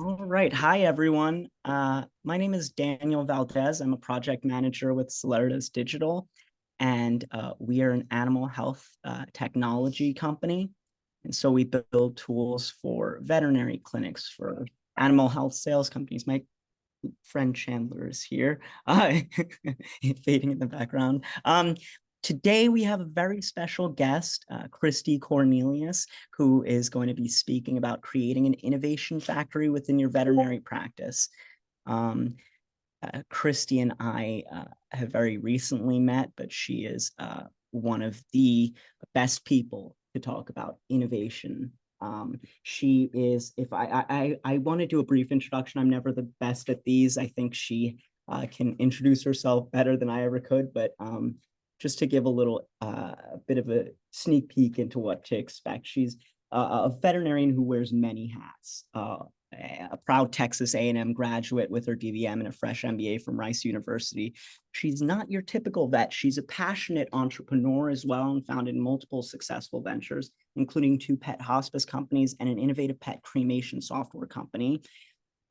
All right. Hi, everyone. My name is Daniel Valdez. I'm a project manager with Celeritas Digital, and we are an animal health technology company. And so we build tools for veterinary clinics, for animal health sales companies. My friend Chandler is here, fading in the background. Today, we have a very special guest, Christie Cornelius, who is going to be speaking about creating an innovation factory within your veterinary practice. Christie and I have very recently met, but she is one of the best people to talk about innovation. She is, if I want to do a brief introduction, I'm never the best at these. I think she can introduce herself better than I ever could, but just to give a little bit of a sneak peek into what to expect. She's a veterinarian who wears many hats. A proud Texas A&M graduate with her DVM and a fresh MBA from Rice University. She's not your typical vet. She's a passionate entrepreneur as well and founded multiple successful ventures, including 2 pet hospice companies and an innovative pet cremation software company.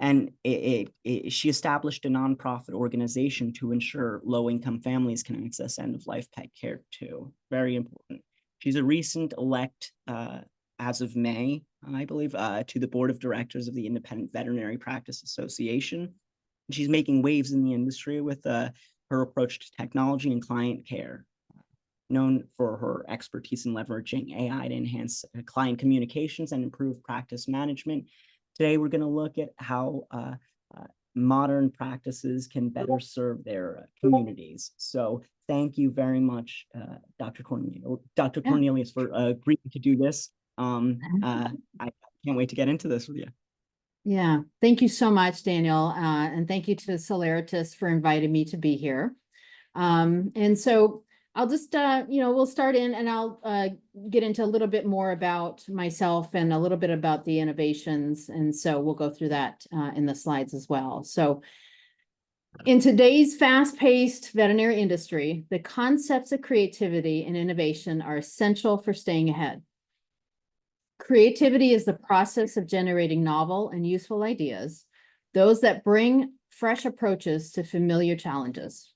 And she established a nonprofit organization to ensure low-income families can access end-of-life pet care too. Very important. She's a recent elect, as of May, I believe, to the board of directors of the Independent Veterinary Practice Association. And she's making waves in the industry with her approach to technology and client care. Known for her expertise in leveraging AI to enhance client communications and improve practice management. Today, we're going to look at how modern practices can better serve their communities. So thank you very much, Dr. Cornelius, for agreeing to do this. I can't wait to get into this with you. Yeah, thank you so much, Daniel. And thank you to Celeritas for inviting me to be here. And so I'll just, we'll start in and I'll get into a little bit more about myself and a little bit about the innovations. And so we'll go through that in the slides as well. So in today's fast-paced veterinary industry, the concepts of creativity and innovation are essential for staying ahead. Creativity is the process of generating novel and useful ideas, those that bring fresh approaches to familiar challenges.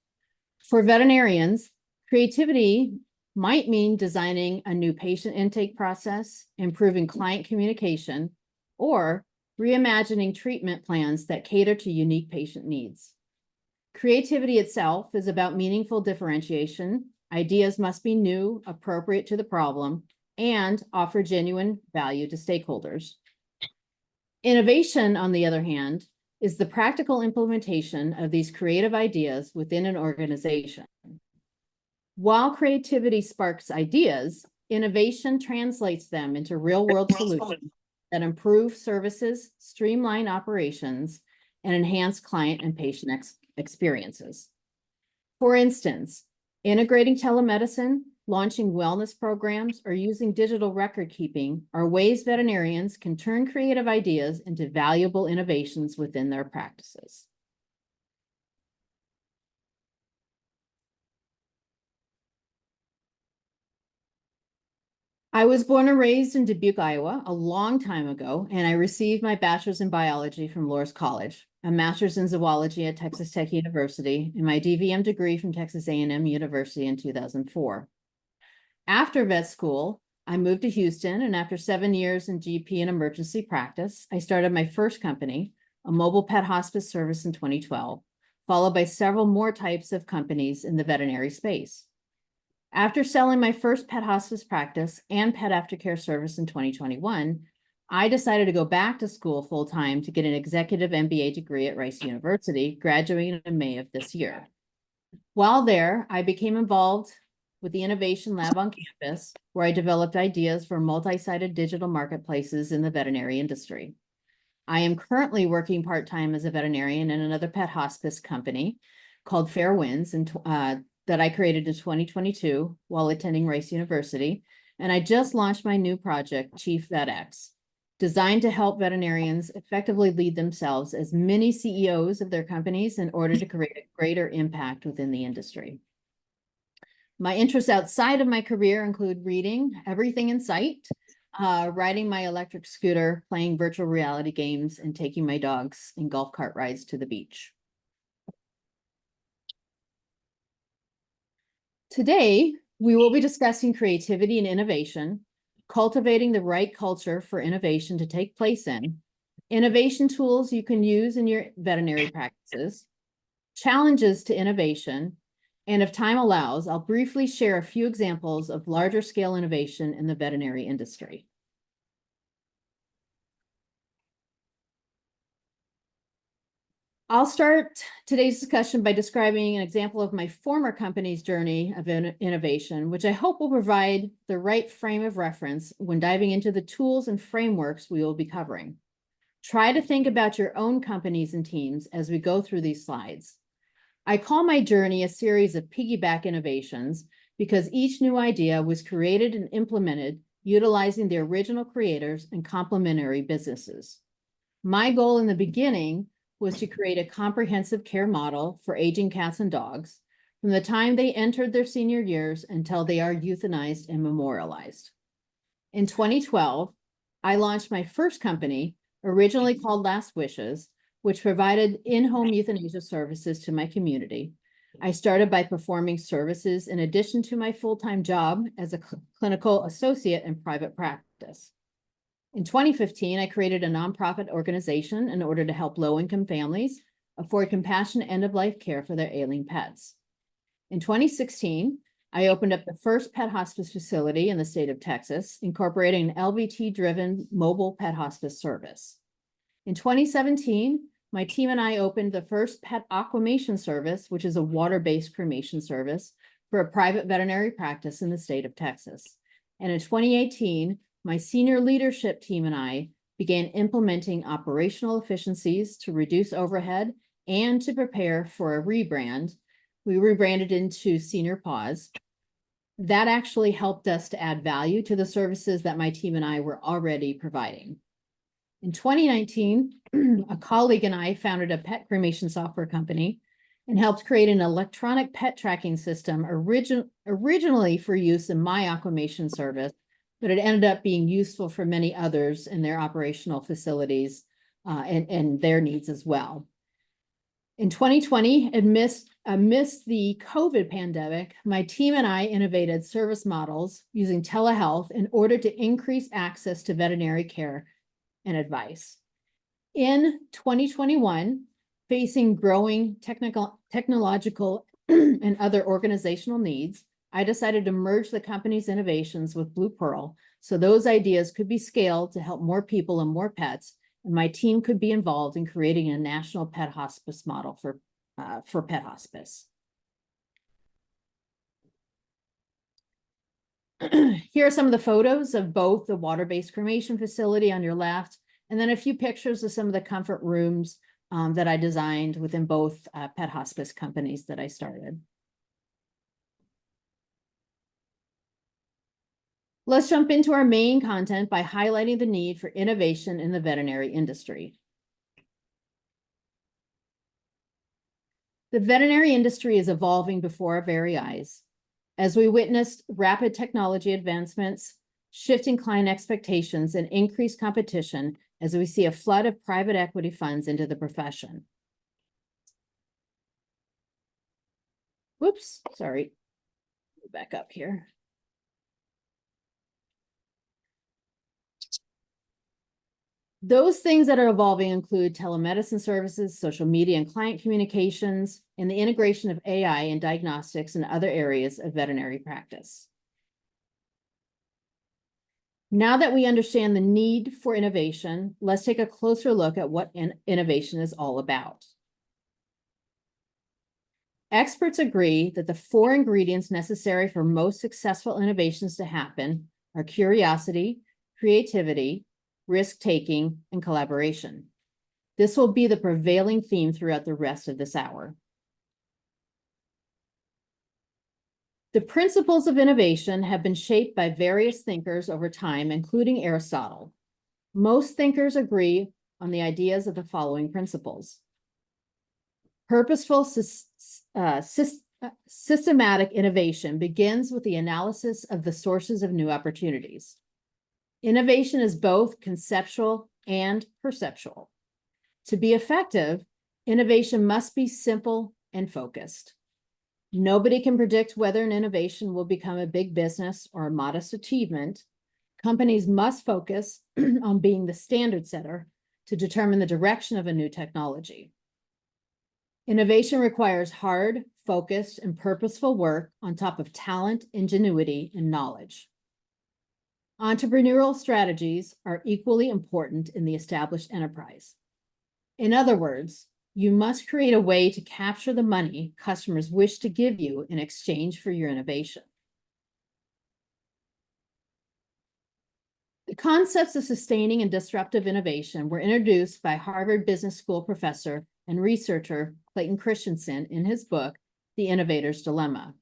For veterinarians, creativity might mean designing a new patient intake process, improving client communication, or reimagining treatment plans that cater to unique patient needs. Creativity itself is about meaningful differentiation. Ideas must be new, appropriate to the problem, and offer genuine value to stakeholders. Innovation, on the other hand, is the practical implementation of these creative ideas within an organization. While creativity sparks ideas, innovation translates them into real-world solutions that improve services, streamline operations, and enhance client and patient experiences. For instance, integrating telemedicine, launching wellness programs, or using digital record keeping are ways veterinarians can turn creative ideas into valuable innovations within their practices. I was born and raised in Dubuque, Iowa, a long time ago, and I received my bachelor's in biology from Loras College, a master's in zoology at Texas Tech University, and my DVM degree from Texas A&M University in 2004. After vet school, I moved to Houston, and after 7 years in GP and emergency practice, I started my first company, a mobile pet hospice service in 2012, followed by several more types of companies in the veterinary space. After selling my first pet hospice practice and pet aftercare service in 2021, I decided to go back to school full-time to get an executive MBA degree at Rice University, graduating in May of this year. While there, I became involved with the Innovation Lab on campus, where I developed ideas for multi-sided digital marketplaces in the veterinary industry. I am currently working part-time as a veterinarian in another pet hospice company called Fair Winds that I created in 2022 while attending Rice University. And I just launched my new project, Chief VetX, designed to help veterinarians effectively lead themselves as mini CEOs of their companies in order to create a greater impact within the industry. My interests outside of my career include reading everything in sight, riding my electric scooter, playing virtual reality games, and taking my dogs in golf cart rides to the beach. Today, we will be discussing creativity and innovation, cultivating the right culture for innovation to take place in, innovation tools you can use in your veterinary practices, challenges to innovation, and if time allows, I'll briefly share a few examples of larger scale innovation in the veterinary industry. I'll start today's discussion by describing an example of my former company's journey of innovation, which I hope will provide the right frame of reference when diving into the tools and frameworks we will be covering. Try to think about your own companies and teams as we go through these slides. I call my journey a series of piggyback innovations because each new idea was created and implemented utilizing the original creators and complementary businesses. My goal in the beginning was to create a comprehensive care model for aging cats and dogs from the time they entered their senior years until they are euthanized and memorialized. In 2012, I launched my first company, originally called Last Wishes, which provided in-home euthanasia services to my community. I started by performing services in addition to my full-time job as a clinical associate in private practice. In 2015, I created a nonprofit organization in order to help low-income families afford compassionate end-of-life care for their ailing pets. In 2016, I opened up the first pet hospice facility in the state of Texas, incorporating an LVT-driven mobile pet hospice service. In 2017, my team and I opened the first pet aquamation service, which is a water-based cremation service for a private veterinary practice in the state of Texas. And in 2018, my senior leadership team and I began implementing operational efficiencies to reduce overhead and to prepare for a rebrand. We rebranded into Senior Paws. That actually helped us to add value to the services that my team and I were already providing. In 2019, a colleague and I founded a pet cremation software company and helped create an electronic pet tracking system originally for use in my aquamation service, but it ended up being useful for many others in their operational facilities and their needs as well. In 2020, amidst the COVID pandemic, my team and I innovated service models using telehealth in order to increase access to veterinary care and advice. In 2021, facing growing technological and other organizational needs, I decided to merge the company's innovations with Blue Pearl so those ideas could be scaled to help more people and more pets, and my team could be involved in creating a national pet hospice model for pet hospice. Here are some of the photos of both the water-based cremation facility on your left, and then a few pictures of some of the comfort rooms that I designed within both pet hospice companies that I started. Let's jump into our main content by highlighting the need for innovation in the veterinary industry. The veterinary industry is evolving before our very eyes. As we witnessed rapid technology advancements, shifting client expectations, and increased competition as we see a flood of private equity funds into the profession. Whoops, sorry. Back up here. Those things that are evolving include telemedicine services, social media and client communications, and the integration of AI in diagnostics and other areas of veterinary practice. Now that we understand the need for innovation, let's take a closer look at what innovation is all about. Experts agree that the 4 ingredients necessary for most successful innovations to happen are curiosity, creativity, risk-taking, and collaboration. This will be the prevailing theme throughout the rest of this hour. The principles of innovation have been shaped by various thinkers over time, including Aristotle. Most thinkers agree on the ideas of the following principles. Purposeful, systematic innovation begins with the analysis of the sources of new opportunities. Innovation is both conceptual and perceptual. To be effective, innovation must be simple and focused. Nobody can predict whether an innovation will become a big business or a modest achievement. Companies must focus on being the standard setter to determine the direction of a new technology. Innovation requires hard, focused, and purposeful work on top of talent, ingenuity, and knowledge. Entrepreneurial strategies are equally important in the established enterprise. In other words, you must create a way to capture the money customers wish to give you in exchange for your innovation. The concepts of sustaining and disruptive innovation were introduced by Harvard Business School professor and researcher Clayton Christensen in his book, The Innovator's Dilemma.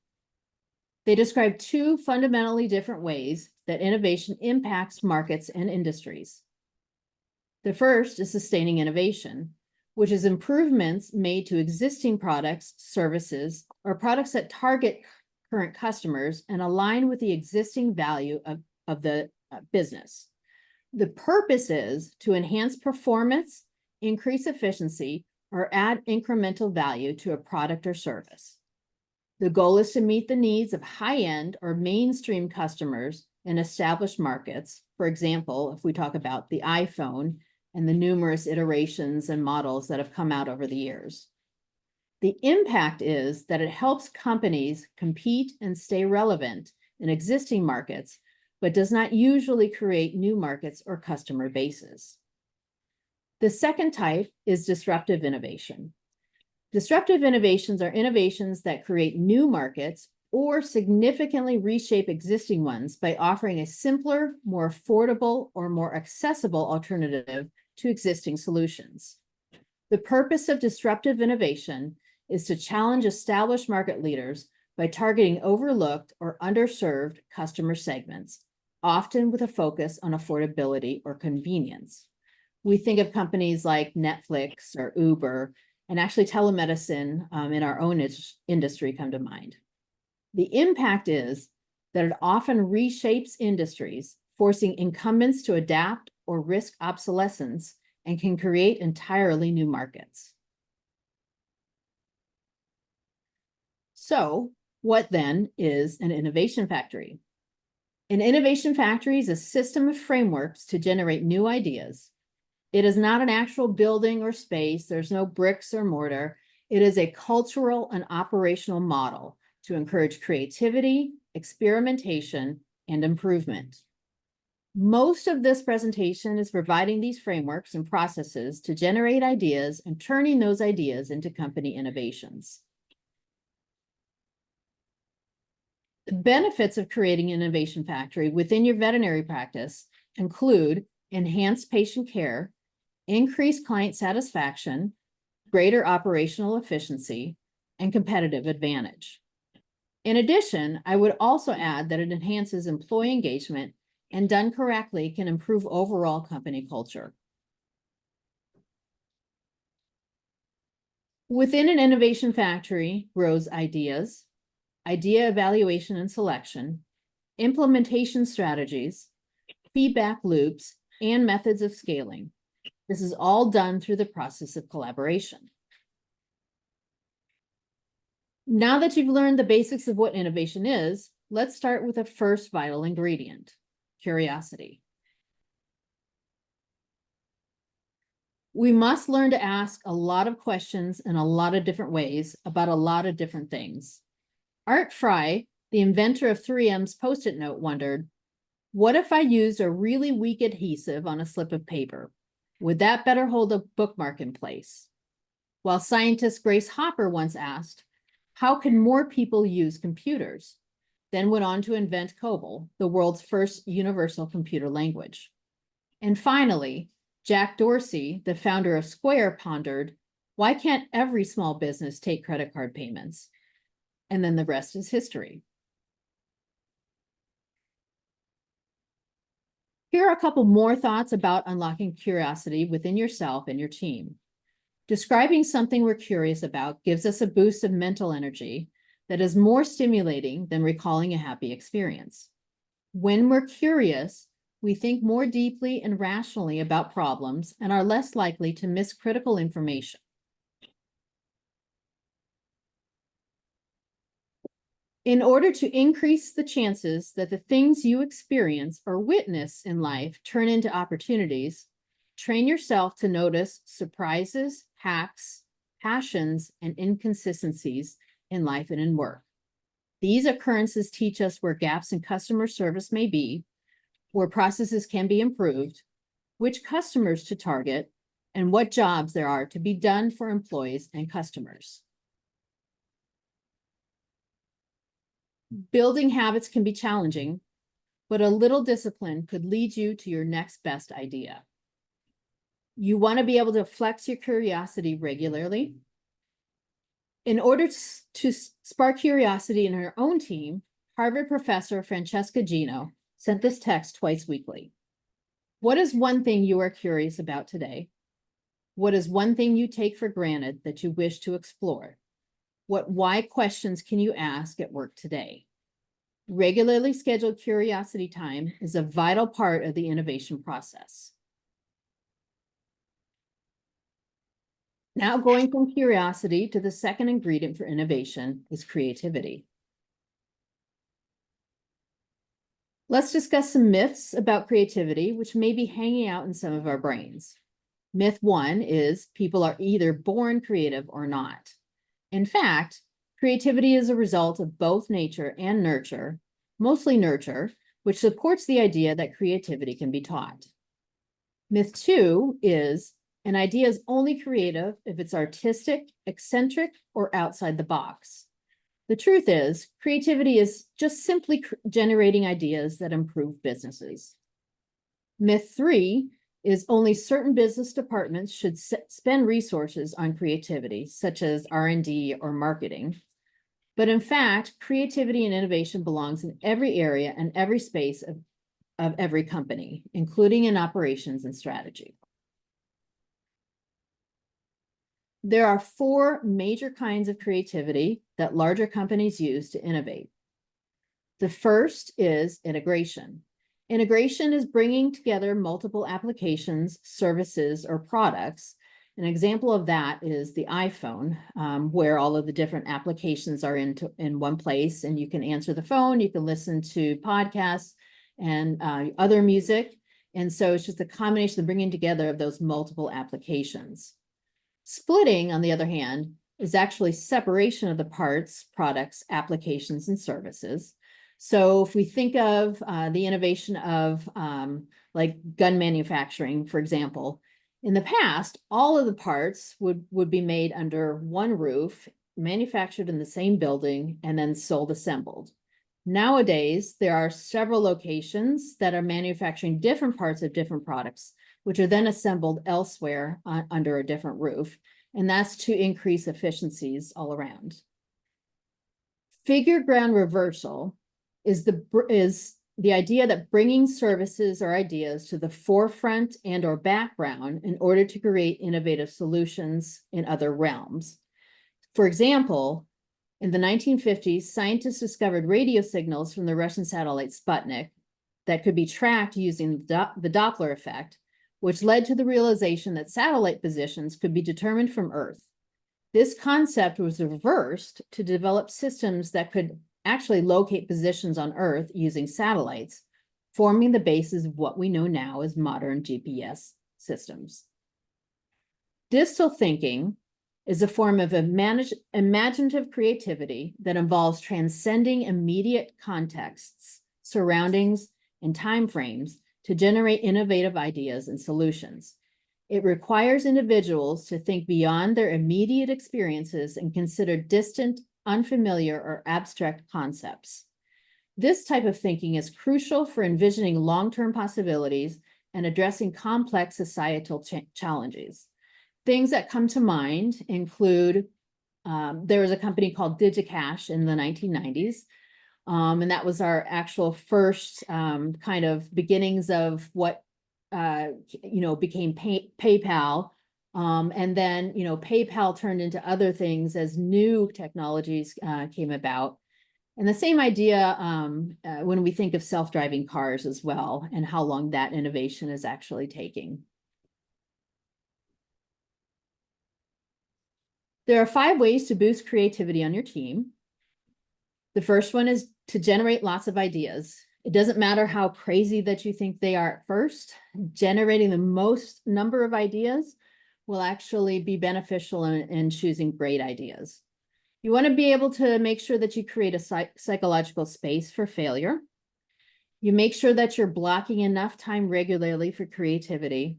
They describe two fundamentally different ways that innovation impacts markets and industries. The first is sustaining innovation, which is improvements made to existing products, services, or products that target current customers and align with the existing value of the business. The purpose is to enhance performance, increase efficiency, or add incremental value to a product or service. The goal is to meet the needs of high-end or mainstream customers in established markets. For example, if we talk about the iPhone and the numerous iterations and models that have come out over the years. The impact is that it helps companies compete and stay relevant in existing markets, but does not usually create new markets or customer bases. The second type is disruptive innovation. Disruptive innovations are innovations that create new markets or significantly reshape existing ones by offering a simpler, more affordable, or more accessible alternative to existing solutions. The purpose of disruptive innovation is to challenge established market leaders by targeting overlooked or underserved customer segments, often with a focus on affordability or convenience. We think of companies like Netflix or Uber, and actually telemedicine in our own industry come to mind. The impact is that it often reshapes industries, forcing incumbents to adapt or risk obsolescence, and can create entirely new markets. So, what then is an innovation factory? An innovation factory is a system of frameworks to generate new ideas. It is not an actual building or space. There's no bricks or mortar. It is a cultural and operational model to encourage creativity, experimentation, and improvement. Most of this presentation is providing these frameworks and processes to generate ideas and turning those ideas into company innovations. The benefits of creating an innovation factory within your veterinary practice include enhanced patient care, increased client satisfaction, greater operational efficiency, and competitive advantage. In addition, I would also add that it enhances employee engagement and done correctly can improve overall company culture. Within an innovation factory grows ideas, idea evaluation and selection, implementation strategies, feedback loops, and methods of scaling. This is all done through the process of collaboration. Now that you've learned the basics of what innovation is, let's start with the first vital ingredient, curiosity. We must learn to ask a lot of questions in a lot of different ways about a lot of different things. Art Fry, the inventor of 3M's Post-it note, wondered, what if I used a really weak adhesive on a slip of paper? Would that better hold a bookmark in place? While scientist Grace Hopper once asked, how can more people use computers? Then went on to invent COBOL, the world's first universal computer language. And finally, Jack Dorsey, the founder of Square, pondered, why can't every small business take credit card payments? And then the rest is history. Here are a couple more thoughts about unlocking curiosity within yourself and your team. Describing something we're curious about gives us a boost of mental energy that is more stimulating than recalling a happy experience. When we're curious, We think more deeply and rationally about problems and are less likely to miss critical information. In order to increase the chances that the things you experience or witness in life turn into opportunities, train yourself to notice surprises, hacks, passions, and inconsistencies in life and in work. These occurrences teach us where gaps in customer service may be, where processes can be improved, which customers to target, and what jobs there are to be done for employees and customers. Building habits can be challenging, but a little discipline could lead you to your next best idea. You want to be able to flex your curiosity regularly. In order to spark curiosity in her own team, Harvard professor Francesca Gino sent this text twice weekly. What is one thing you are curious about today? What is one thing you take for granted that you wish to explore? What why questions can you ask at work today? Regularly scheduled curiosity time is a vital part of the innovation process. Now, going from curiosity to the second ingredient for innovation is creativity. Let's discuss some myths about creativity, which may be hanging out in some of our brains. Myth 1 is people are either born creative or not. In fact, creativity is a result of both nature and nurture, mostly nurture, which supports the idea that creativity can be taught. Myth 2 is an idea is only creative if it's artistic, eccentric, or outside the box. The truth is, creativity is just simply generating ideas that improve businesses. Myth 3 is only certain business departments should spend resources on creativity, such as R&D or marketing. But in fact, creativity and innovation belongs in every area and every space of every company, including in operations and strategy. There are 4 major kinds of creativity that larger companies use to innovate. The first is integration. Integration is bringing together multiple applications, services, or products. An example of that is the iPhone, where all of the different applications are in one place, and you can answer the phone, you can listen to podcasts and other music. And so it's just a combination of bringing together of those multiple applications. Splitting, on the other hand, is actually separation of the parts, products, applications, and services. So if we think of the innovation of like gun manufacturing, for example, in the past, all of the parts would be made under one roof, manufactured in the same building, and then sold assembled. Nowadays, there are several locations that are manufacturing different parts of different products, which are then assembled elsewhere under a different roof. And that's to increase efficiencies all around. Figure ground reversal is the idea that bringing services or ideas to the forefront and or background in order to create innovative solutions in other realms. For example, in the 1950s, scientists discovered radio signals from the Russian satellite Sputnik that could be tracked using the Doppler effect, which led to the realization that satellite positions could be determined from Earth. This concept was reversed to develop systems that could actually locate positions on Earth using satellites, forming the basis of what we know now as modern GPS systems. Distal thinking is a form of imaginative creativity that involves transcending immediate contexts, surroundings, and timeframes to generate innovative ideas and solutions. It requires individuals to think beyond their immediate experiences and consider distant, unfamiliar, or abstract concepts. This type of thinking is crucial for envisioning long-term possibilities and addressing complex societal challenges. Things that come to mind include, there was a company called DigiCash in the 1990s, and that was our actual first kind of beginnings of what became PayPal. And then, PayPal turned into other things as new technologies came about. And the same idea when we think of self-driving cars as well, and how long that innovation is actually taking. There are 5 ways to boost creativity on your team. The first one is to generate lots of ideas. It doesn't matter how crazy that you think they are at first, generating the most number of ideas will actually be beneficial in choosing great ideas. You want to be able to make sure that you create a psychological space for failure. You make sure that you're blocking enough time regularly for creativity.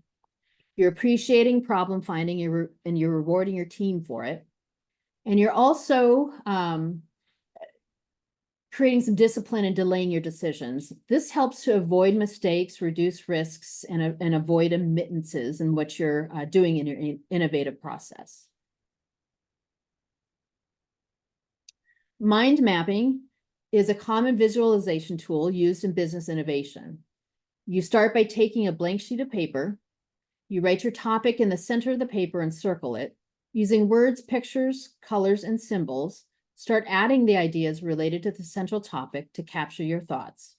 You're appreciating problem finding and you're rewarding your team for it. And you're also creating some discipline and delaying your decisions. This helps to avoid mistakes, reduce risks, and avoid omittances in what you're doing in your innovative process. Mind mapping is a common visualization tool used in business innovation. You start by taking a blank sheet of paper. You write your topic in the center of the paper and circle it. Using words, pictures, colors, and symbols, start adding the ideas related to the central topic to capture your thoughts.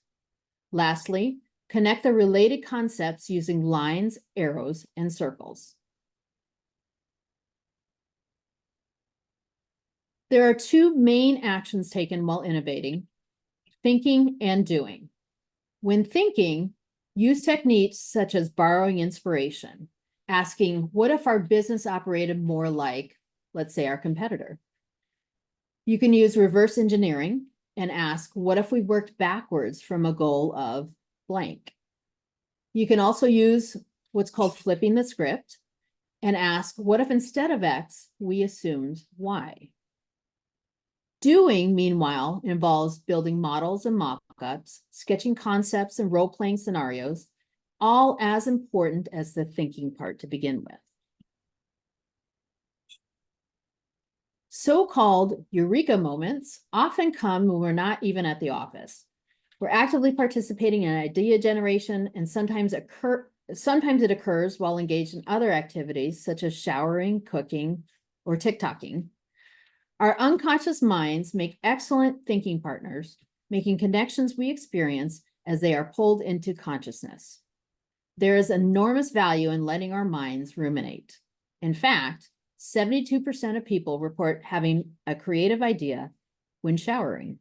Lastly, connect the related concepts using lines, arrows, and circles. There are 2 main actions taken while innovating: thinking and doing. When thinking, use techniques such as borrowing inspiration, asking, what if our business operated more like, let's say, our competitor? You can use reverse engineering and ask, what if we worked backwards from a goal of blank? You can also use what's called flipping the script and ask, what if instead of X, we assumed Y? Doing, meanwhile, involves building models and mock-ups, sketching concepts and role-playing scenarios, all as important as the thinking part to begin with. So-called eureka moments often come when we're not even at the office. We're actively participating in idea generation, and sometimes it occurs while engaged in other activities such as showering, cooking, or TikToking. Our unconscious minds make excellent thinking partners, making connections we experience as they are pulled into consciousness. There is enormous value in letting our minds ruminate. In fact, 72% of people report having a creative idea when showering.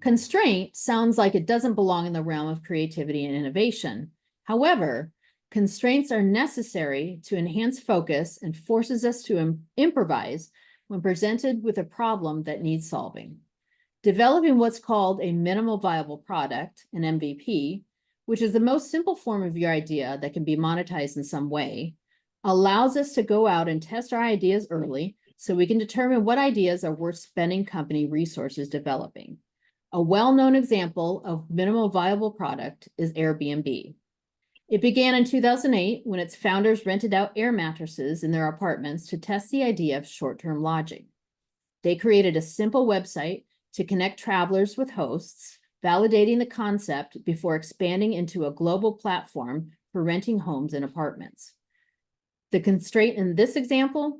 Constraint sounds like it doesn't belong in the realm of creativity and innovation. However, constraints are necessary to enhance focus and forces us to improvise when presented with a problem that needs solving. Developing what's called a minimal viable product, an MVP, which is the most simple form of your idea that can be monetized in some way, allows us to go out and test our ideas early so we can determine what ideas are worth spending company resources developing. A well-known example of minimal viable product is Airbnb. It began in 2008 when its founders rented out air mattresses in their apartments to test the idea of short-term lodging. They created a simple website to connect travelers with hosts, validating the concept before expanding into a global platform for renting homes and apartments. The constraint in this example,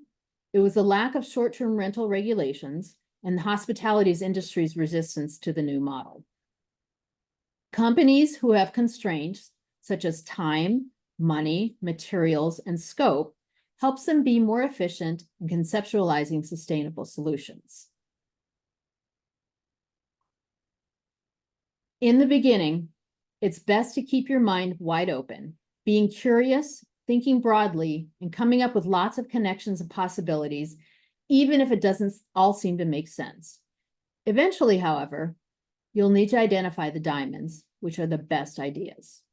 it was the lack of short-term rental regulations and the hospitality industry's resistance to the new model. Companies who have constraints such as time, money, materials, and scope helps them be more efficient in conceptualizing sustainable solutions. In the beginning, it's best to keep your mind wide open, being curious, thinking broadly, and coming up with lots of connections and possibilities, even if it doesn't all seem to make sense. Eventually, however, you'll need to identify the diamonds, which are the best ideas.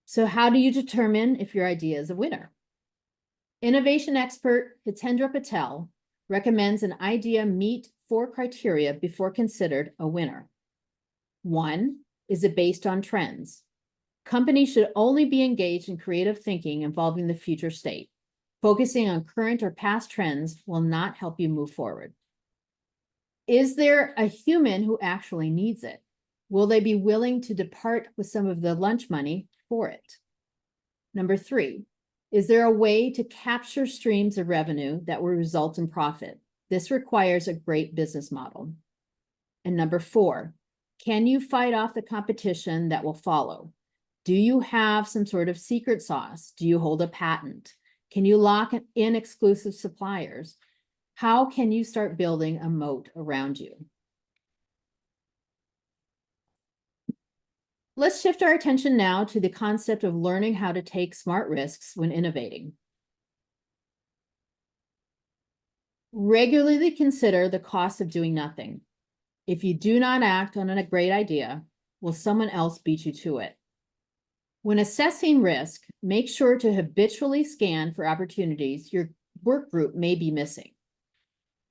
So how do you determine if your idea is a winner? Innovation expert Hitendra Patel recommends an idea meet 4 criteria before considered a winner. 1, is it based on trends? Companies should only be engaged in creative thinking involving the future state. Focusing on current or past trends will not help you move forward. Is there a human who actually needs it? Will they be willing to depart with some of the lunch money for it? Number 3, Is there a way to capture streams of revenue that will result in profit? This requires a great business model. And number 4, can you fight off the competition that will follow? Do you have some sort of secret sauce? Do you hold a patent? Can you lock in exclusive suppliers? How can you start building a moat around you? Let's shift our attention now to the concept of learning how to take smart risks when innovating. Regularly consider the cost of doing nothing. If you do not act on a great idea, will someone else beat you to it? When assessing risk, make sure to habitually scan for opportunities your work group may be missing.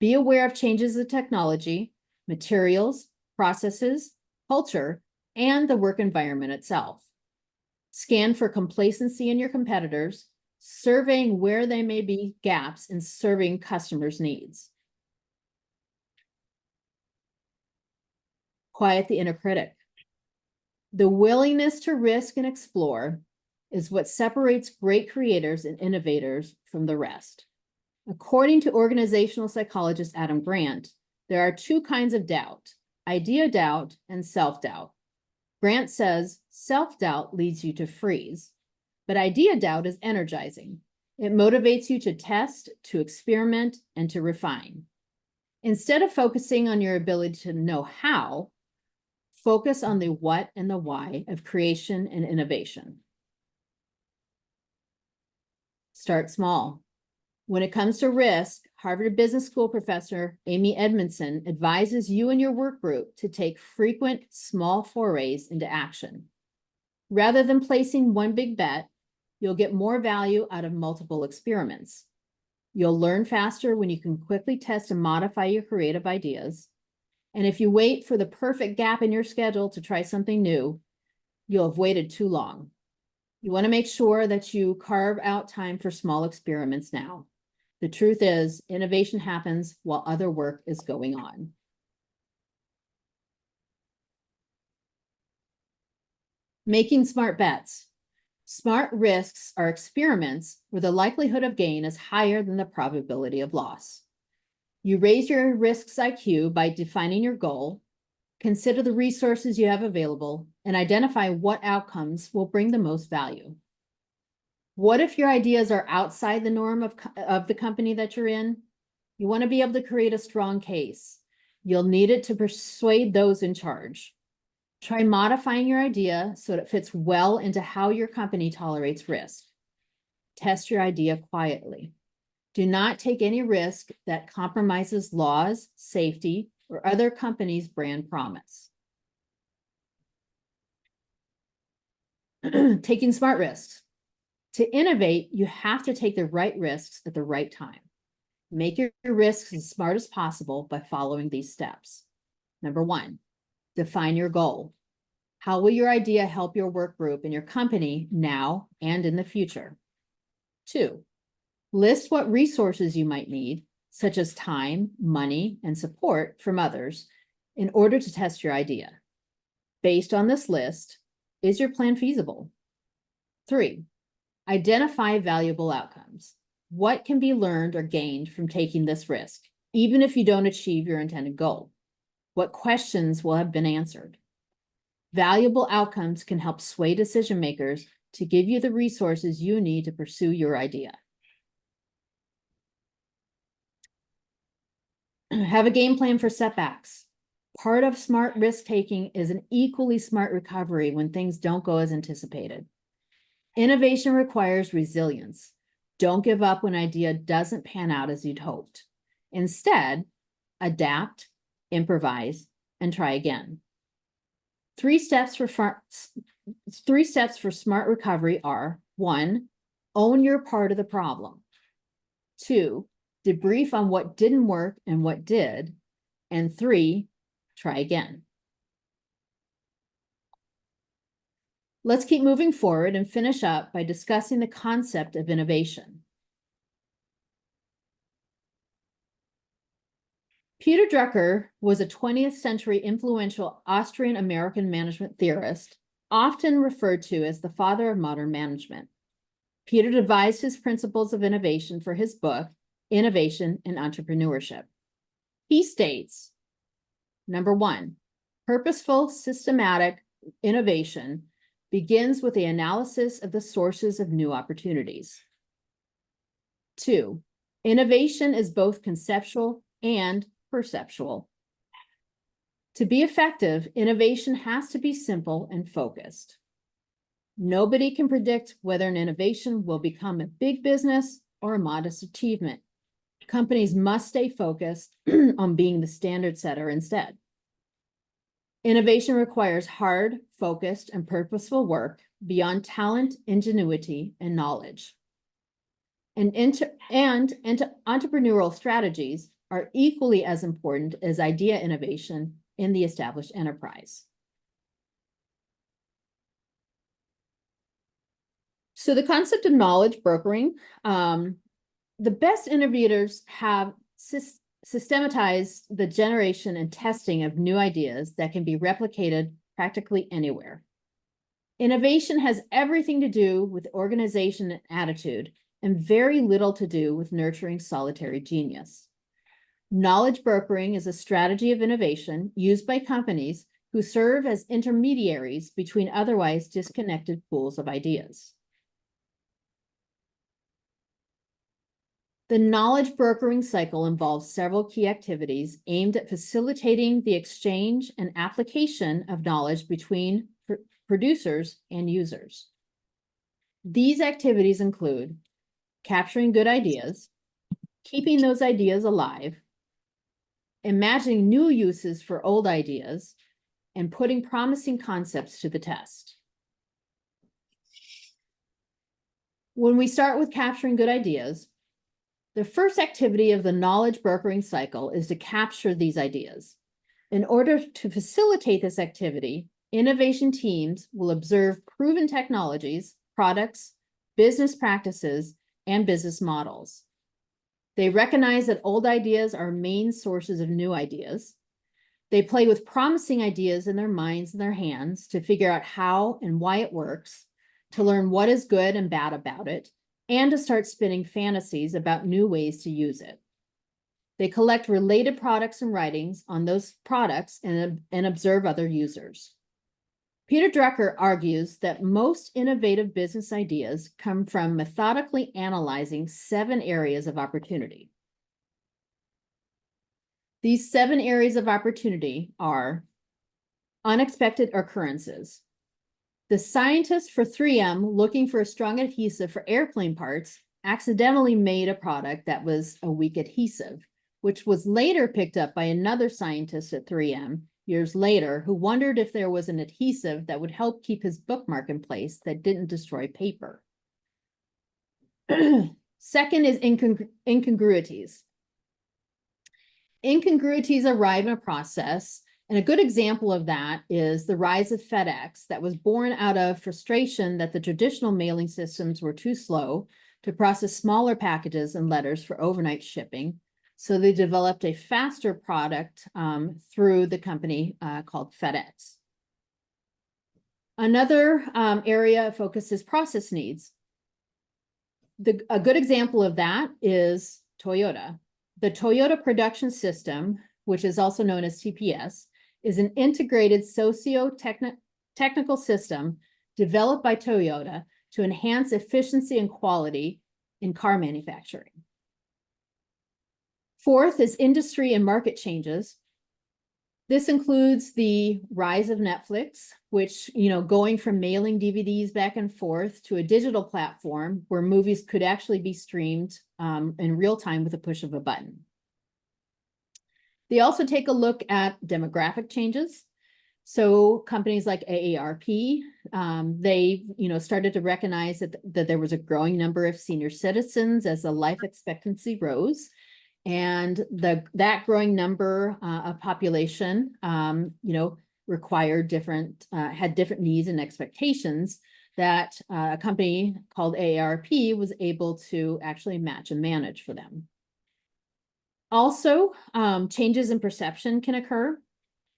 Be aware of changes in technology, materials, processes, culture, and the work environment itself. Scan for complacency in your competitors, surveying where there may be gaps in serving customers' needs. Quiet the inner critic. The willingness to risk and explore is what separates great creators and innovators from the rest. According to organizational psychologist Adam Grant, there are 2 kinds of doubt: idea doubt and self-doubt. Grant says self-doubt leads you to freeze, but idea doubt is energizing. It motivates you to test, to experiment, and to refine. Instead of focusing on your ability to know how, focus on the what and the why of creation and innovation. Start small. When it comes to risk, Harvard Business School professor Amy Edmondson advises you and your work group to take frequent small forays into action. Rather than placing one big bet, you'll get more value out of multiple experiments. You'll learn faster when you can quickly test and modify your creative ideas. And if you wait for the perfect gap in your schedule to try something new, you'll have waited too long. You want to make sure that you carve out time for small experiments now. The truth is, innovation happens while other work is going on. Making smart bets. Smart risks are experiments where the likelihood of gain is higher than the probability of loss. You raise your risks IQ by defining your goal, consider the resources you have available, and identify what outcomes will bring the most value. What if your ideas are outside the norm of the company that you're in? You want to be able to create a strong case. You'll need it to persuade those in charge. Try modifying your idea so it fits well into how your company tolerates risk. Test your idea quietly. Do not take any risk that compromises laws, safety, or other companies' brand promise. Taking smart risks. To innovate, you have to take the right risks at the right time. Make your risks as smart as possible by following these steps. Number 1, define your goal. How will your idea help your work group and your company now and in the future? 2, list what resources you might need, such as time, money, and support from others, in order to test your idea. Based on this list, is your plan feasible? 3, identify valuable outcomes. What can be learned or gained from taking this risk, even if you don't achieve your intended goal? What questions will have been answered? Valuable outcomes can help sway decision makers to give you the resources you need to pursue your idea. Have a game plan for setbacks. Part of smart risk taking is an equally smart recovery when things don't go as anticipated. Innovation requires resilience. Don't give up when an idea doesn't pan out as you'd hoped. Instead, adapt, improvise, and try again. 3 steps for smart recovery are: 1, own your part of the problem. 2, debrief on what didn't work and what did. And 3, try again. Let's keep moving forward and finish up by discussing the concept of innovation. Peter Drucker was a 20th century influential Austrian-American management theorist, often referred to as the father of modern management. Peter devised his principles of innovation for his book, Innovation and Entrepreneurship. He states, number one, purposeful, systematic innovation begins with the analysis of the sources of new opportunities. 2, innovation is both conceptual and perceptual. To be effective, innovation has to be simple and focused. Nobody can predict whether an innovation will become a big business or a modest achievement. Companies must stay focused on being the standard setter instead. Innovation requires hard, focused, and purposeful work beyond talent, ingenuity, and knowledge. And entrepreneurial strategies are equally as important as idea innovation in the established enterprise. So the concept of knowledge brokering, the best innovators have systematized the generation and testing of new ideas that can be replicated practically anywhere. Innovation has everything to do with organization and attitude, and very little to do with nurturing solitary genius. Knowledge brokering is a strategy of innovation used by companies who serve as intermediaries between otherwise disconnected pools of ideas. The knowledge brokering cycle involves several key activities aimed at facilitating the exchange and application of knowledge between producers and users. These activities include capturing good ideas, keeping those ideas alive, imagining new uses for old ideas, and putting promising concepts to the test. When we start with capturing good ideas, the first activity of the knowledge brokering cycle is to capture these ideas. In order to facilitate this activity, innovation teams will observe proven technologies, products, business practices, and business models. They recognize that old ideas are main sources of new ideas. They play with promising ideas in their minds and their hands to figure out how and why it works, to learn what is good and bad about it, and to start spinning fantasies about new ways to use it. They collect related products and writings on those products and observe other users. Peter Drucker argues that most innovative business ideas come from methodically analyzing 7 areas of opportunity. These 7 areas of opportunity are unexpected occurrences. The scientist for 3M, looking for a strong adhesive for airplane parts, accidentally made a product that was a weak adhesive, which was later picked up by another scientist at 3M years later, who wondered if there was an adhesive that would help keep his bookmark in place that didn't destroy paper. Second is incongruities. Incongruities arrive in a process, and a good example of that is the rise of FedEx that was born out of frustration that the traditional mailing systems were too slow to process smaller packages and letters for overnight shipping. So they developed a faster product through the company called FedEx. Another area of focus is process needs. A good example of that is Toyota. The Toyota production system, which is also known as TPS, is an integrated socio-technical system developed by Toyota to enhance efficiency and quality in car manufacturing. Fourth is industry and market changes. This includes the rise of Netflix, which, going from mailing DVDs back and forth to a digital platform where movies could actually be streamed in real time with a push of a button. They also take a look at demographic changes. So companies like AARP, they started to recognize that there was a growing number of senior citizens as the life expectancy rose. And that growing number of population, required had different needs and expectations that a company called AARP was able to actually match and manage for them. Also, changes in perception can occur.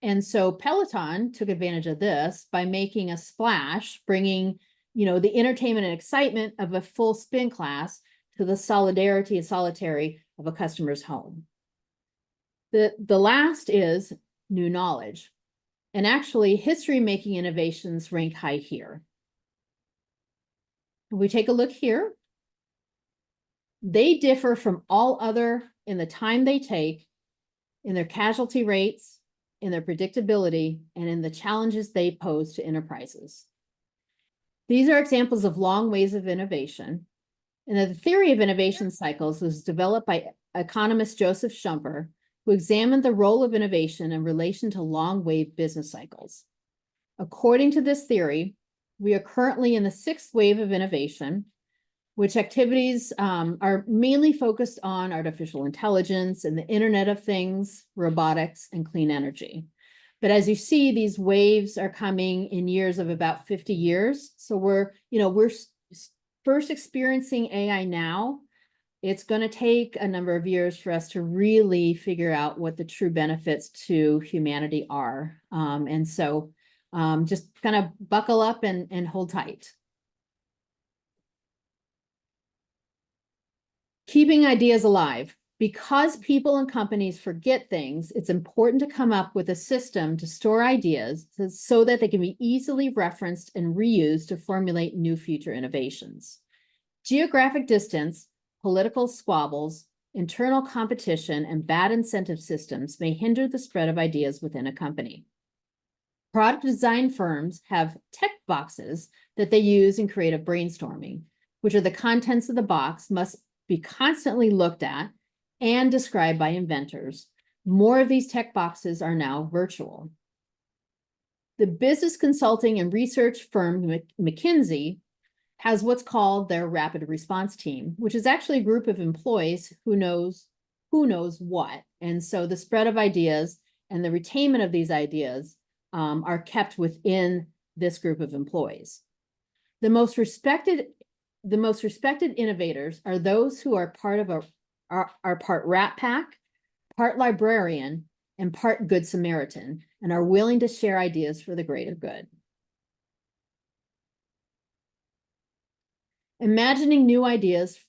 And so Peloton took advantage of this by making a splash, bringing, the entertainment and excitement of a full spin class to the solidarity and solitary of a customer's home. The last is new knowledge. And actually, history-making innovations rank high here. If we take a look here, they differ from all other in the time they take, in their casualty rates, in their predictability, and in the challenges they pose to enterprises. These are examples of long waves of innovation. And the theory of innovation cycles was developed by economist Joseph Schumpeter, who examined the role of innovation in relation to long wave business cycles. According to this theory, we are currently in the 6th wave of innovation, which activities are mainly focused on artificial intelligence and the Internet of Things, robotics, and clean energy. But as you see, these waves are coming in years of about 50 years. So we're first experiencing AI now. It's going to take a number of years for us to really figure out what the true benefits to humanity are. And so just kind of buckle up and hold tight. Keeping ideas alive. Because people and companies forget things, it's important to come up with a system to store ideas so that they can be easily referenced and reused to formulate new future innovations. Geographic distance, political squabbles, internal competition, and bad incentive systems may hinder the spread of ideas within a company. Product design firms have tech boxes that they use in creative brainstorming, which are the contents of the box must be constantly looked at and described by inventors. More of these tech boxes are now virtual. The business consulting and research firm McKinsey has what's called their rapid response team, which is actually a group of employees who knows what. And so the spread of ideas and the retainment of these ideas are kept within this group of employees. The most respected innovators are those who are part Rat Pack, part librarian, and part Good Samaritan, and are willing to share ideas for the greater good. Imagining new ideas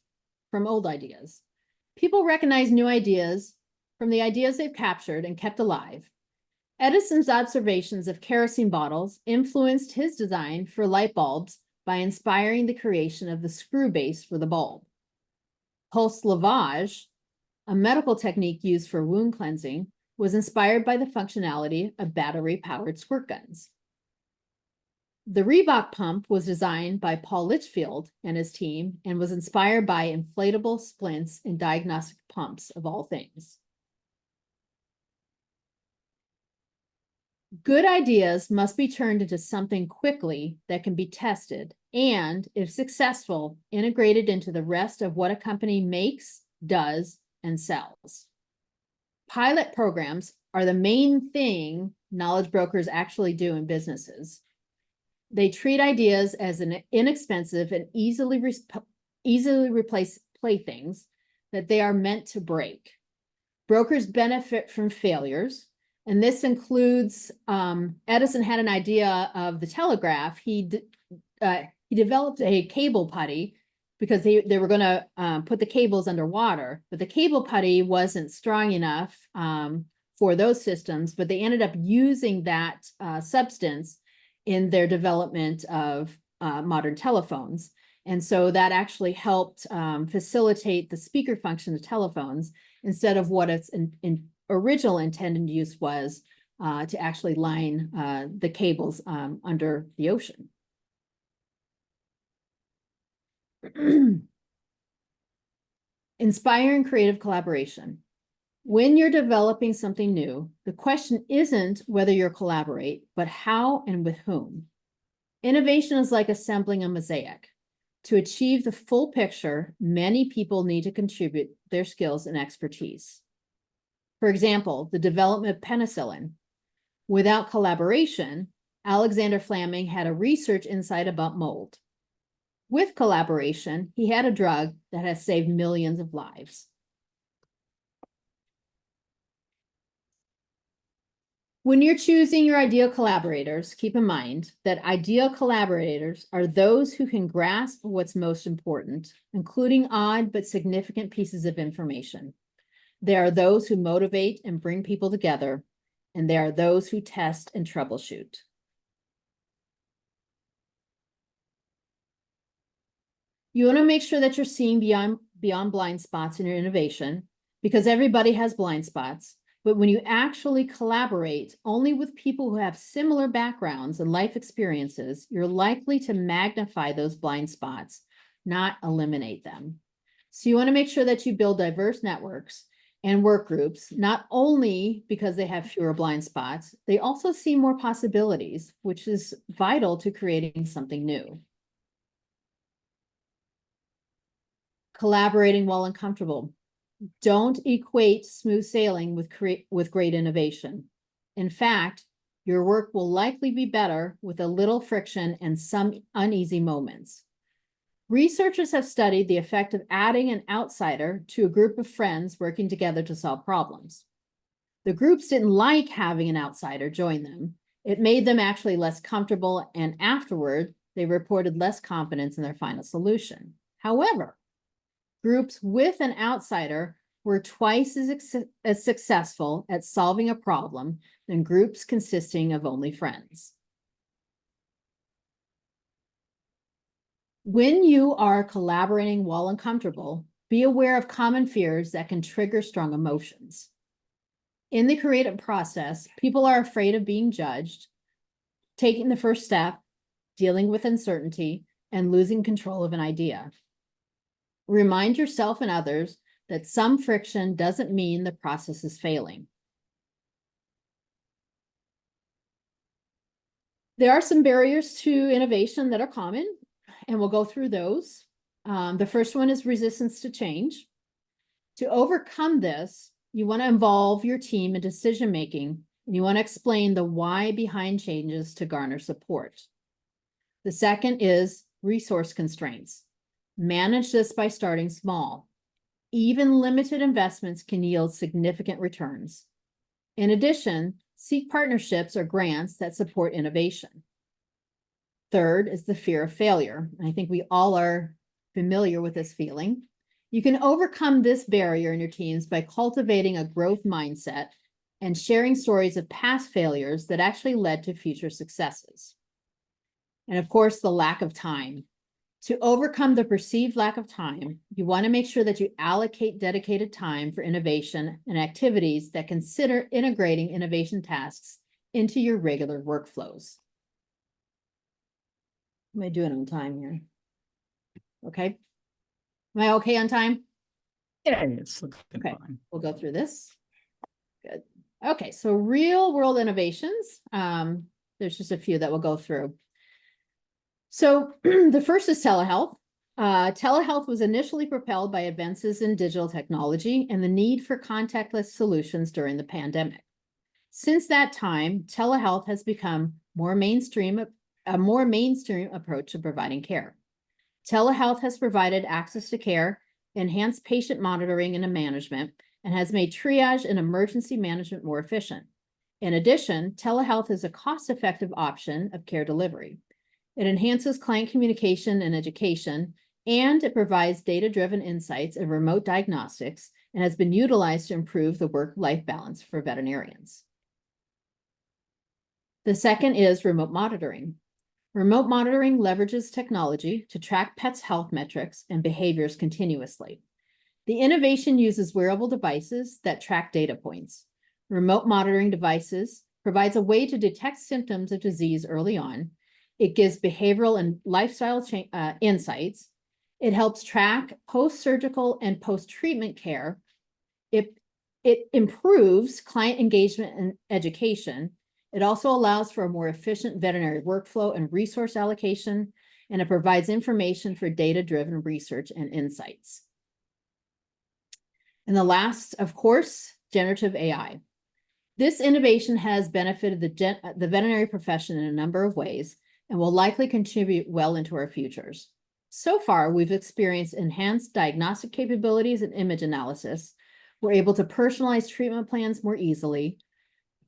from old ideas. People recognize new ideas from the ideas they've captured and kept alive. Edison's observations of kerosene bottles influenced his design for light bulbs by inspiring the creation of the screw base for the bulb. Pulse lavage, a medical technique used for wound cleansing, was inspired by the functionality of battery-powered squirt guns. The Reebok pump was designed by Paul Litchfield and his team and was inspired by inflatable splints in diagnostic pumps of all things. Good ideas must be turned into something quickly that can be tested and, if successful, integrated into the rest of what a company makes, does, and sells. Pilot programs are the main thing knowledge brokers actually do in businesses. They treat ideas as an inexpensive and easily replace playthings that they are meant to break. Brokers benefit from failures, and this includes, Edison had an idea of the telegraph. He developed a cable putty because they were going to put the cables underwater, but the cable putty wasn't strong enough for those systems, but they ended up using that substance in their development of modern telephones. And so that actually helped facilitate the speaker function of telephones instead of what its original intended use was to actually line the cables under the ocean. Inspiring creative collaboration. When you're developing something new, the question isn't whether you'll collaborate, but how and with whom. Innovation is like assembling a mosaic. To achieve the full picture, many people need to contribute their skills and expertise. For example, the development of penicillin. Without collaboration, Alexander Fleming had a research insight about mold. With collaboration, he had a drug that has saved millions of lives. When you're choosing your ideal collaborators, keep in mind that ideal collaborators are those who can grasp what's most important, including odd but significant pieces of information. There are those who motivate and bring people together, and there are those who test and troubleshoot. You want to make sure that you're seeing beyond blind spots in your innovation, because everybody has blind spots. But when you actually collaborate only with people who have similar backgrounds and life experiences, you're likely to magnify those blind spots, not eliminate them. So you want to make sure that you build diverse networks and work groups, not only because they have fewer blind spots, they also see more possibilities, which is vital to creating something new. Collaborating while uncomfortable. Don't equate smooth sailing with great innovation. In fact, your work will likely be better with a little friction and some uneasy moments. Researchers have studied the effect of adding an outsider to a group of friends working together to solve problems. The groups didn't like having an outsider join them. It made them actually less comfortable, and afterward, they reported less confidence in their final solution. However, groups with an outsider were twice as successful at solving a problem than groups consisting of only friends. When you are collaborating while uncomfortable, be aware of common fears that can trigger strong emotions. In the creative process, people are afraid of being judged, taking the first step, dealing with uncertainty, and losing control of an idea. Remind yourself and others that some friction doesn't mean the process is failing. There are some barriers to innovation that are common, and we'll go through those. The first one is resistance to change. To overcome this, you want to involve your team in decision-making, and you want to explain the why behind changes to garner support. The second is resource constraints. Manage this by starting small. Even limited investments can yield significant returns. In addition, seek partnerships or grants that support innovation. Third is the fear of failure. I think we all are familiar with this feeling. You can overcome this barrier in your teams by cultivating a growth mindset and sharing stories of past failures that actually led to future successes. And of course, the lack of time. To overcome the perceived lack of time, you want to make sure that you allocate dedicated time for innovation and activities that consider integrating innovation tasks into your regular workflows. Am I doing on time here? Okay. Am I okay on time? Yeah, it's looking Okay, fine. we'll go through this. Good. Okay, so real world innovations. There's just a few that we'll go through. So the first is telehealth. Telehealth was initially propelled by advances in digital technology and the need for contactless solutions during the pandemic. Since that time, telehealth has become a more mainstream approach to providing care. Telehealth has provided access to care, enhanced patient monitoring and management, and has made triage and emergency management more efficient. In addition, telehealth is a cost-effective option of care delivery. It enhances client communication and education, and it provides data-driven insights and remote diagnostics, and has been utilized to improve the work-life balance for veterinarians. The second is remote monitoring. Remote monitoring leverages technology to track pets' health metrics and behaviors continuously. The innovation uses wearable devices that track data points. Remote monitoring devices provides a way to detect symptoms of disease early on. It gives behavioral and lifestyle insights. It helps track post-surgical and post-treatment care. It improves client engagement and education. It also allows for a more efficient veterinary workflow and resource allocation, and it provides information for data-driven research and insights. And the last, of course, generative AI. This innovation has benefited the veterinary profession in a number of ways and will likely contribute well into our futures. So far, we've experienced enhanced diagnostic capabilities and image analysis. We're able to personalize treatment plans more easily.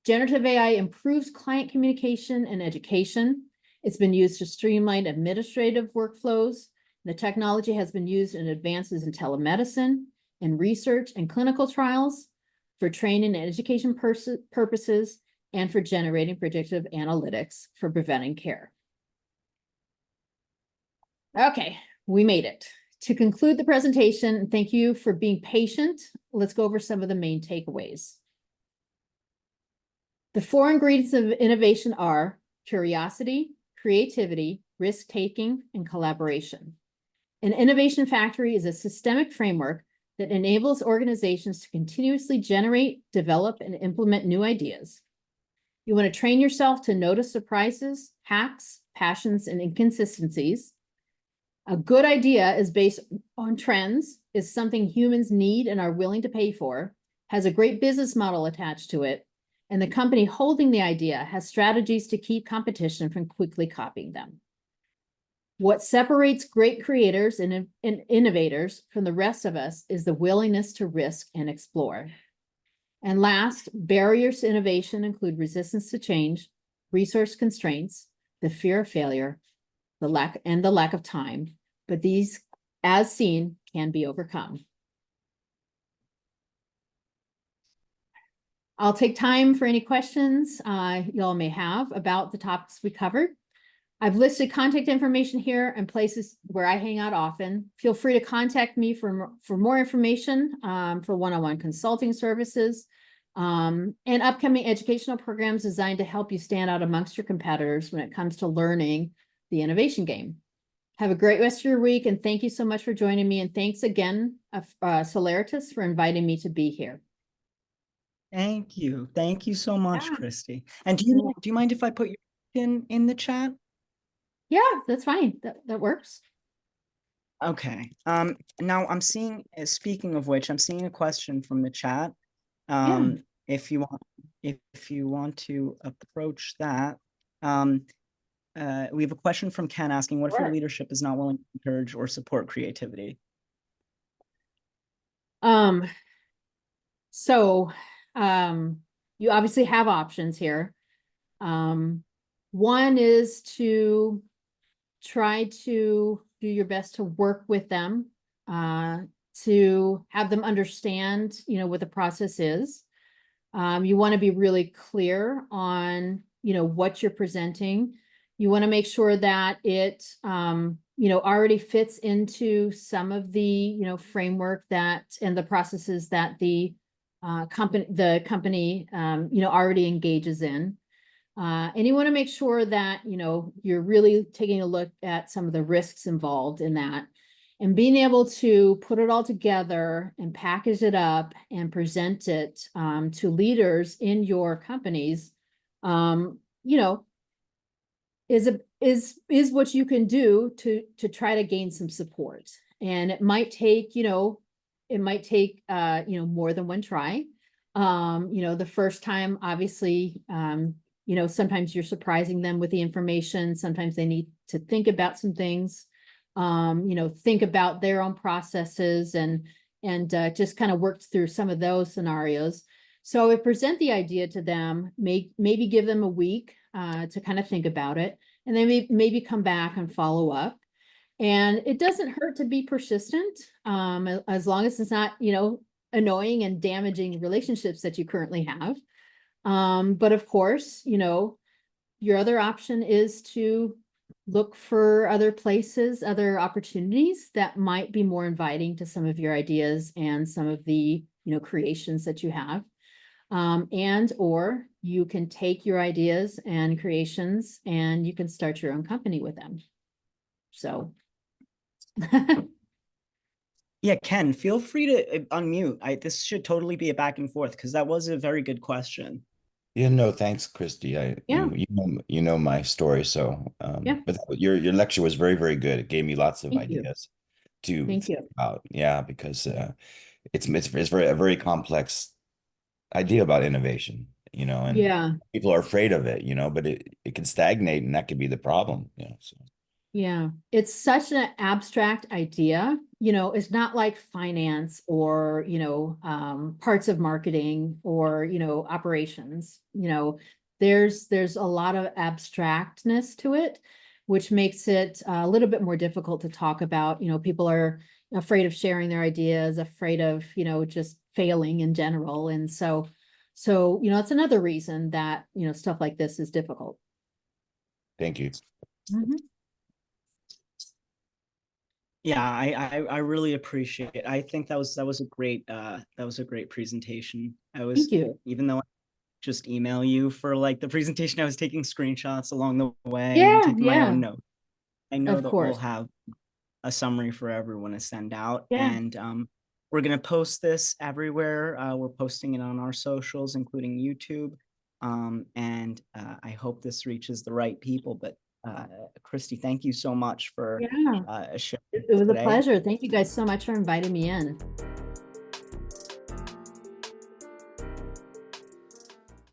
Generative AI improves client communication and education. It's been used to streamline administrative workflows. The technology has been used in advances in telemedicine, in research and clinical trials, for training and education purposes, and for generating predictive analytics for preventing care. Okay, we made it. To conclude the presentation, thank you for being patient. Let's go over some of the main takeaways. The 4 ingredients of innovation are curiosity, creativity, risk-taking, and collaboration. An innovation factory is a systemic framework that enables organizations to continuously generate, develop, and implement new ideas. You want to train yourself to notice surprises, hacks, passions, and inconsistencies. A good idea is based on trends, is something humans need and are willing to pay for, has a great business model attached to it, and the company holding the idea has strategies to keep competition from quickly copying them. What separates great creators and innovators from the rest of us is the willingness to risk and explore. And last, barriers to innovation include resistance to change, resource constraints, the fear of failure, the lack of time, but these, as seen, can be overcome. I'll take time for any questions y'all may have about the topics we covered. I've listed contact information here and places where I hang out often. Feel free to contact me for more information for one-on-one consulting services and upcoming educational programs designed to help you stand out amongst your competitors when it comes to learning the innovation game. Have a great rest of your week, and thank you so much for joining me. And thanks again, Celeritas, for inviting me to be here. Thank you. Thank you so much, Yeah. Christy. And do you mind if I put your in the chat? Yeah, that's fine. That works. Okay. Now I'm seeing, speaking of which, I'm seeing a question from the chat. Yeah. If you want to approach that, we have a question from Ken asking, what if your leadership is not willing to encourage or support creativity? So you obviously have options here. One is to try to do your best to work with them, to have them understand, what the process is. You want to be really clear on, what you're presenting. You want to make sure that it, already fits into some of the, framework that and the processes that the company, already engages in. And you want to make sure that, you're really taking a look at some of the risks involved in that and being able to put it all together and package it up and present it to leaders in your companies, is what you can do to try to gain some support. And it might take, more than one try. The first time, obviously, sometimes you're surprising them with the information. Sometimes they need to think about some things, think about their own processes and just kind of work through some of those scenarios. So I present the idea to them, maybe give them a week to kind of think about it, and then maybe come back and follow up. And it doesn't hurt to be persistent, as long as it's not, annoying and damaging relationships that you currently have. But of course, your other option is to look for other places, other opportunities that might be more inviting to some of your ideas and some of the, creations that you have. Or you can take your ideas and creations and you can start your own company with them. So. Yeah, Ken, feel free to unmute. This should totally be a back and forth because that was a very good question. Yeah, no, thanks, Christy. You know my story, so Yeah. but your lecture was very, very good. It gave me lots of Thank you. ideas to Thank think you. about. Yeah, because it's a very complex idea about innovation, and Yeah. people are afraid of it, but it can stagnate and that could be the problem. So Yeah, it's such an abstract idea, you know, it's not like finance or, you know, parts of marketing or, you know, operations, you know, there's a lot of abstractness to it, which makes it a little bit more difficult to talk about. You know, people are afraid of sharing their ideas, afraid of, you know, just failing in general. And so, you know, it's another reason that, you know, stuff like this is difficult. Thank you. Mhm. Yeah, I really appreciate it. I think that was a great presentation. Thank you. Even though I just email you for like the presentation, I was taking screenshots along the way and Yeah, taking my yeah, own notes. I know of that we'll course. have a summary for everyone to send out, Yeah. and we're gonna post this everywhere. We're posting it on our socials, including YouTube. And I hope this reaches the right people. But Christie, thank you so much for Yeah, sharing it was a today. pleasure. Thank you guys so much for inviting me in.